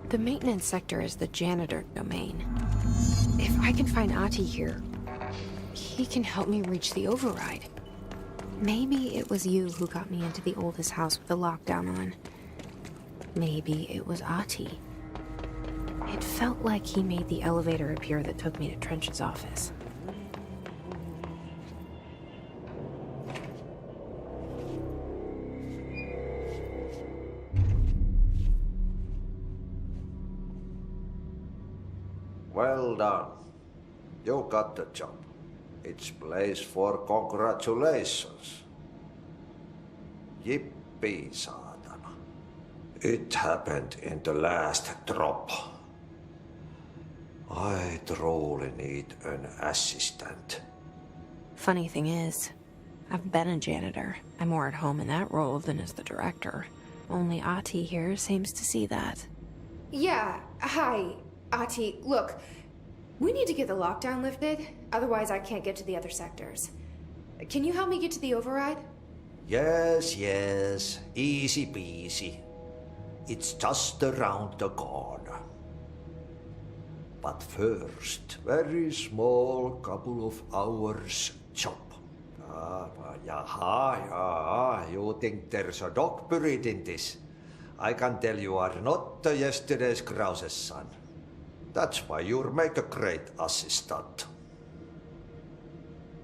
The maintenance sector is the janitor domain. If I can find Ahti here, he can help me reach the override. Maybe it was you who got me into the oldest house with the lockdown on. Maybe it was Ahti. It felt like he made the elevator appear that took me to Trench's office. Well done. You got the job. It's place for congratulations. Yippee, saatana. It happened in the last drop. I truly need an assistant. Funny thing is, I've been a janitor. I'm more at home in that role than as the director. Only Ahti here seems to see that. Yeah, hi, Ahti. Look, we need to get the lockdown lifted, otherwise I can't get to the other sectors. Can you help me get to the override? Yes, easy peasy. It's just around the corner. But first, very small couple of hours job. You think there's a dog buried in this? I can tell you are not yesterday's Krause's son. That's why you'll make a great assistant.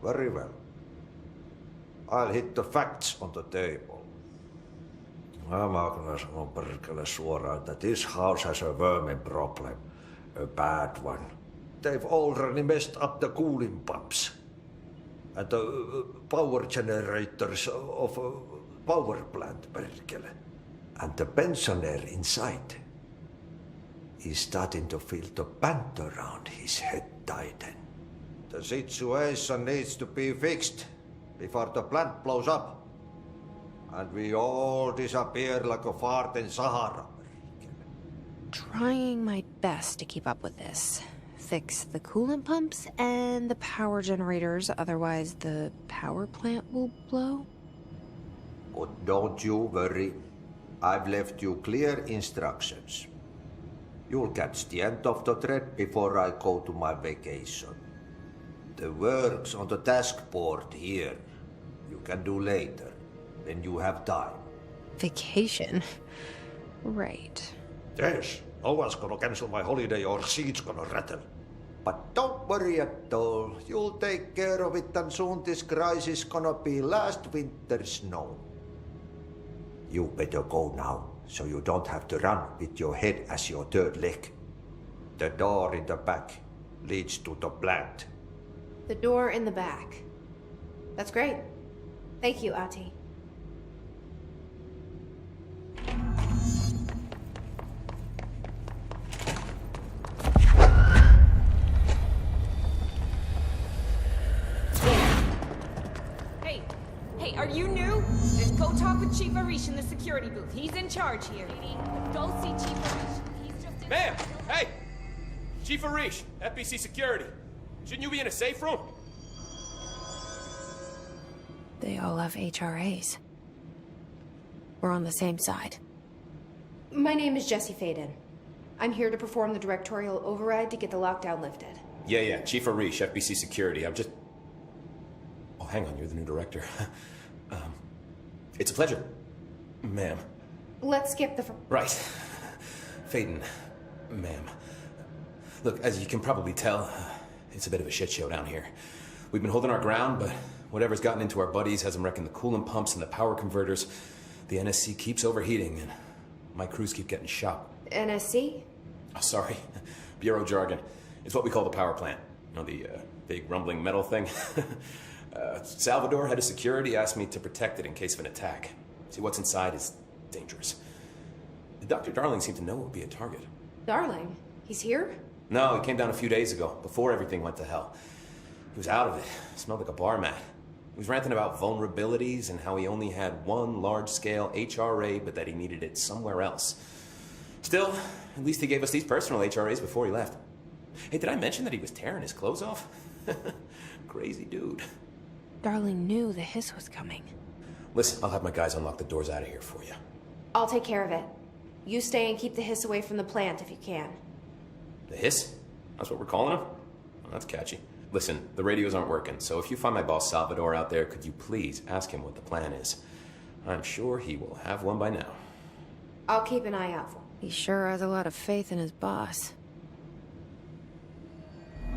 Very well. I'll hit the facts on the table. I'm gonna sanon perkele suoraan that this house has a vermin problem. A bad one. They've already messed up the cooling pumps. And the power generators of a power plant, perkele. And the pensioner inside is starting to feel the band around his head tighten. The situation needs to be fixed before the plant blows up. And we all disappear like a fart in Sahara. Trying my best to keep up with this. Fix the coolant pumps and the power generators, otherwise the power plant will blow. But don't you worry. I've left you clear instructions. You'll catch the end of the thread before I go to my vacation. The work's on the task board here. You can do later, when you have time. Vacation? Right. Yes, no one's gonna cancel my holiday or seat's gonna rattle. But don't worry at all. You'll take care of it and soon this crisis gonna be last winter's snow. You better go now, so you don't have to run with your head as your third leg. The door in the back leads to the plant. The door in the back. That's great. Thank you, Ahti. Hey, are you new? Just go talk with Chief Arish in the security booth. He's in charge here. Go see Chief Arish. He's just in... Ma'am! Hey! Chief Arish, FBC Security. Shouldn't you be in a safe room? They all have HRAs. We're on the same side. My name is Jesse Faden. I'm here to perform the directorial override to get the lockdown lifted. Yeah, Chief Arish, FBC Security. I'm just... Oh, hang on, you're the new director. It's a pleasure, ma'am. Let's skip the... Right. Faden, ma'am. Look, as you can probably tell, it's a bit of a shit show down here. We've been holding our ground, but whatever's gotten into our buddies has them wrecking the coolant pumps and the power converters. The NSC keeps overheating, and my crews keep getting shot. NSC? Oh, sorry. Bureau jargon. It's what we call the power plant. You know, the big rumbling metal thing? Salvador, head of security, asked me to protect it in case of an attack. See, what's inside is dangerous. Dr. Darling seemed to know it would be a target. Darling? He's here? No, he came down a few days ago, before everything went to hell. He was out of it. Smelled like a bar mat. He was ranting about vulnerabilities and how he only had one large-scale HRA, but that he needed it somewhere else. Still, at least he gave us these personal HRAs before he left. Hey, did I mention that he was tearing his clothes off? Crazy dude. Darling knew the hiss was coming. Listen, I'll have my guys unlock the doors out of here for you. I'll take care of it. You stay and keep the hiss away from the plant if you can. The hiss? That's what we're calling him? Well, that's catchy. Listen, the radios aren't working, so if you find my boss Salvador out there, could you please ask him what the plan is? I'm sure he will have one by now. I'll keep an eye out for him. He sure has a lot of faith in his boss.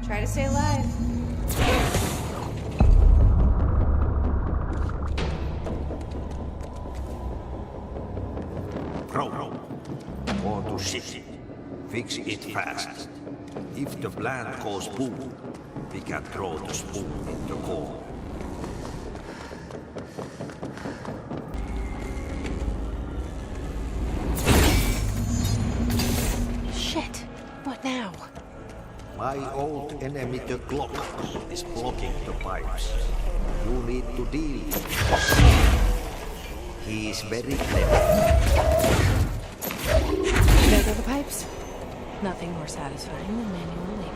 Try to stay alive. Pro. Go to city. Fix it fast. If the plant goes boom, we can throw the spoon in the core. Shit. What now? My old enemy, the clock, is blocking the pipes. You need to deal with him. He is very clever. There go the pipes. Nothing more satisfying than manual labor.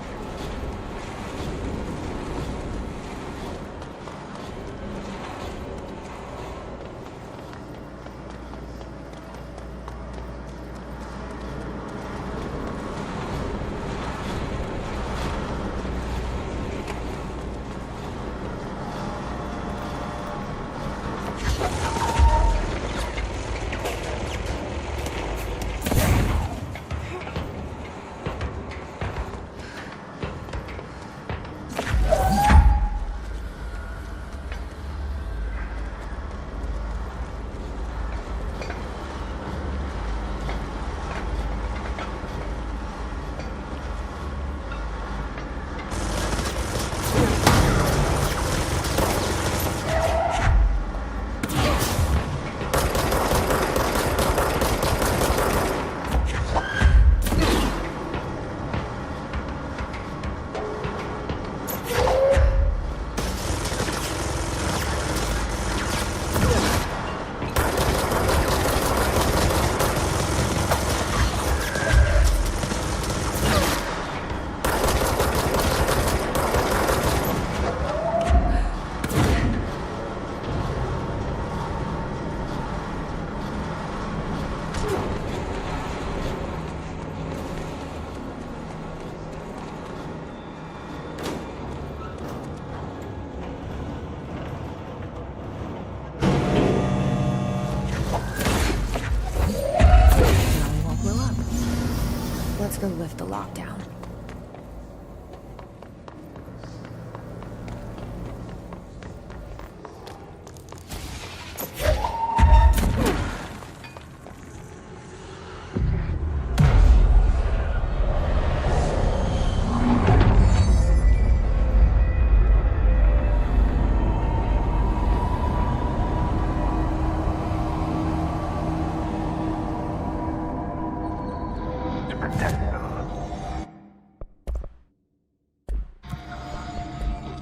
Let's go lift the lockdown.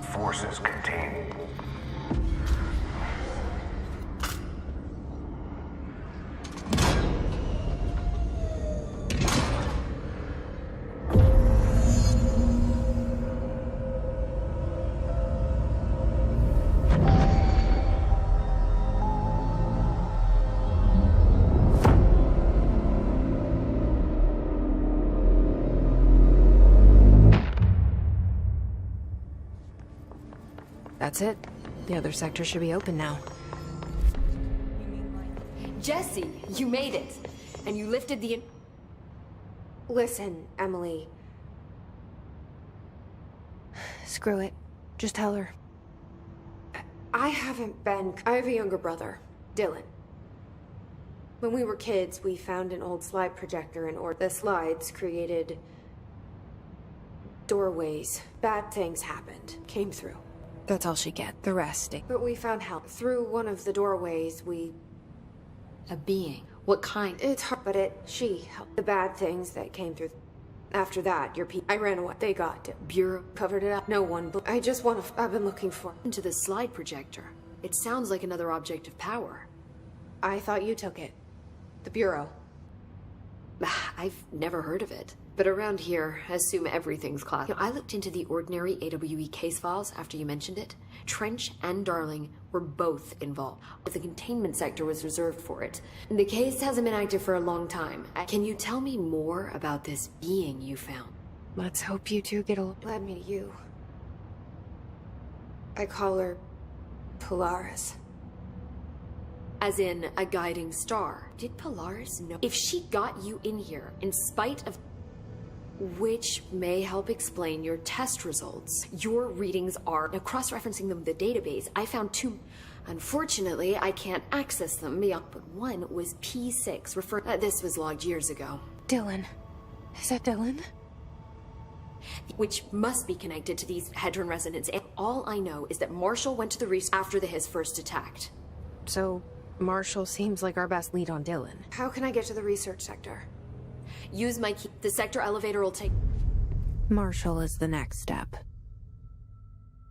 Forces contained. That's it. The other sector should be open now. Jesse, you made it. And you lifted the... Listen, Emily. Screw it. Just tell her. I haven't been... I have a younger brother, Dylan. When we were kids, we found an old slide projector and the slides created... doorways. Bad things happened. Came through. That's all she get. The rest. But we found help. Through one of the doorways, A being. What kind? It's hard, but she helped. The bad things that came through. After that, I ran away. They got it. Bureau Covered it up. No one, I just want to, I've been looking for. into the slide projector. It sounds like another object of power. I thought you took it. The Bureau. I've never heard of it. But around here, assume everything's class. I looked into the ordinary AWE case files after you mentioned it. Trench and Darling were both involved. The containment sector was reserved for it. The case hasn't been active for a long time. Can you tell me more about this being you found? Let's hope you two get Led me to you. I call her Polaris. As in a guiding star. Did Polaris know? If she got you in here in spite of... Which may help explain your test results. Your readings are... Now, cross-referencing them with the database, I found 2... Unfortunately, I can't access them, but one was P6, this was logged years ago. Dylan. Is that Dylan? Which must be connected to these Hedron residents. And all I know is that Marshall went to the research after the Hiss first attacked. So, Marshall seems like our best lead on Dylan. How can I get to the research sector? Use my key. The sector elevator will take... Marshall is the next step.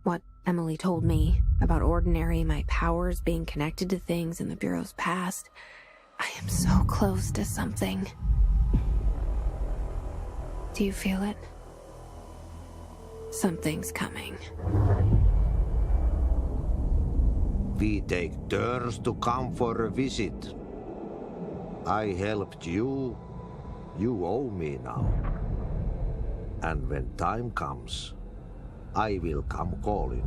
What Emily told me about Ordinary, my powers being connected to things in the Bureau's past, I am so close to something. Do you feel it? Something's coming. We take turns to come for a visit. I helped you. You owe me now. And when time comes, I will come calling.